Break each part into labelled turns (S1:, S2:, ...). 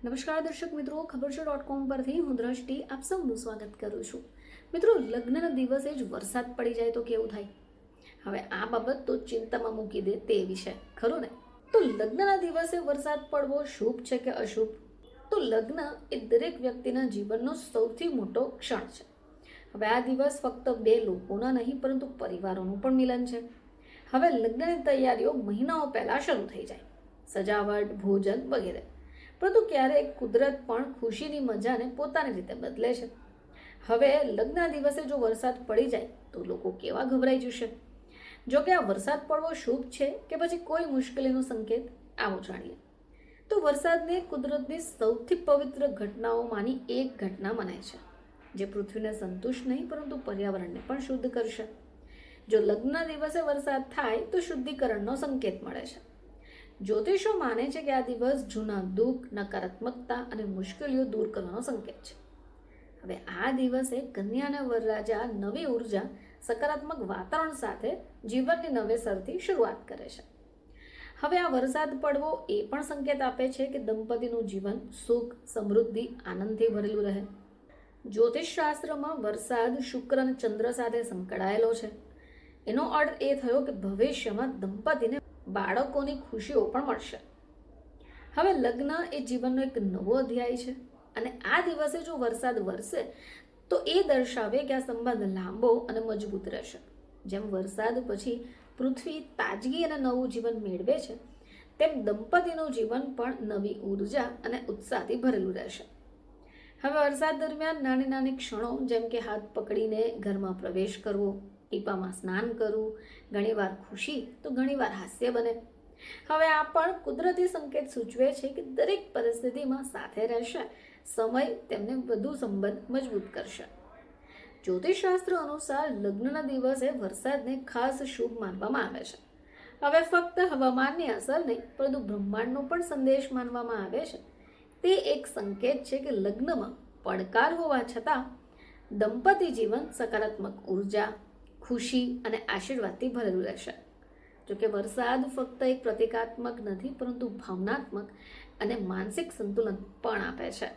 S1: નમસ્કાર દર્શક મિત્રો, ખબર છે .com પરથી હું દ્રષ્ટિ આપ સૌનું સ્વાગત કરું છું. મિત્રો, લગ્નના દિવસે જ વરસાદ પડી જાય તો કેવું થાય? હવે આ બાબત તો ચિંતામાં મૂકી દે તે વિશે, ખરું ને? તો લગ્નના દિવસે વરસાદ પડવો શુભ છે કે અશુભ? તો લગ્ન એ દરેક વ્યક્તિના જીવનનો સૌથી મોટો ક્ષણ છે. હવે આ દિવસ ફક્ત બે લોકોના નહીં પરંતુ પરિવારોનું પણ મિલન છે. હવે લગ્નની તૈયારીઓ મહિનાઓ પહેલા શરૂ થઈ જાય, સજાવટ, ભોજન વગેરે. પરંતુ ક્યારેક કુદરત પણ ખુશીની મજાને પોતાની રીતે બદલે છે. હવે લગ્નના દિવસે જો વરસાદ પડી જાય તો લોકો કેવા ગભરાઈ જશે. જો કે આ વરસાદ પડવો શુભ છે કે પછી કોઈ મુશ્કેલીનો સંકેત, આવો જાણીએ. તો વરસાદને કુદરતની સૌથી પવિત્ર ઘટનાઓમાંની એક ઘટના મનાય છે, જે પૃથ્વીને સંતુષ્ટ નહીં પરંતુ પર્યાવરણને પણ શુદ્ધ કરશે. જો લગ્નના દિવસે વરસાદ થાય તો શુદ્ધિકરણનો સંકેત મળે છે. જ્યોતિષો માને છે કે આ દિવસ જૂના દુઃખ, નકારાત્મકતા અને મુશ્કેલીઓ દૂર કરવાનો સંકેત છે. હવે આ દિવસે કન્યા અને વરરાજા નવી ઉર્જા, સકારાત્મક વાતાવરણ સાથે જીવનની નવેસરથી શરૂઆત કરે છે. હવે આ વરસાદ પડવો એ પણ સંકેત આપે છે કે દંપતીનું જીવન સુખ, સમૃદ્ધિ, આનંદથી ભરેલું રહે. જ્યોતિષશાસ્ત્રમાં વરસાદ શુક્ર અને ચંદ્ર સાથે સંકળાયેલો છે. એનો અર્થ એ થયો કે ભવિષ્યમાં દંપતીને બાળકોની ખુશીઓ પણ મળશે. હવે લગ્ન એ જીવનનો એક નવો અધ્યાય છે અને આ દિવસે જો વરસાદ વરસે તો એ દર્શાવે કે આ સંબંધ લાંબો અને મજબૂત રહેશે. જેમ વરસાદ પછી પૃથ્વી તાજગી અને નવું જીવન મેળવે છે, તેમ દંપતીનું જીવન પણ નવી ઉર્જા અને ઉત્સાહથી ભરેલું રહેશે. હવે વરસાદ દરમિયાન નાની નાની ક્ષણો, જેમ કે હાથ પકડીને ઘરમાં પ્રવેશ કરવો, ટીપામાં સ્નાન કરવું, ઘણીવાર ખુશી તો ઘણીવાર હાસ્ય બને. હવે આ પણ કુદરતી સંકેત સૂચવે છે કે દરેક પરિસ્થિતિમાં સાથે રહેશે. સમય તેમને વધુ સંબંધ મજબૂત કરશે. જ્યોતિષશાસ્ત્ર અનુસાર લગ્નના દિવસે વરસાદને ખાસ શુભ માનવામાં આવે છે. હવે ફક્ત હવામાનની અસર નહીં પરંતુ બ્રહ્માંડનો પણ સંદેશ માનવામાં આવે છે. તે એક સંકેત છે કે લગ્નમાં પડકાર હોવા છતાં દંપતી જીવન સકારાત્મક ઉર્જા, ખુશી અને આશીર્વાદથી ભરેલું રહેશે. જોકે વરસાદ ફક્ત એક પ્રતિકાત્મક નથી પરંતુ ભાવનાત્મક અને માનસિક સંતુલન પણ આપે છે.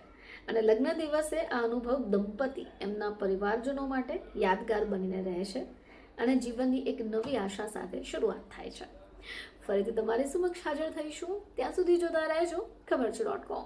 S1: અને લગ્ન દિવસે આ અનુભવ દંપતી, એમના પરિવારજનો માટે યાદગાર બનીને રહે છે અને જીવનની એક નવી આશા સાથે શરૂઆત થાય છે. ફરીથી તમારી સમક્ષ હાજર થઈશું. ત્યાં સુધી જોતા રહેજો ખબર છે .com.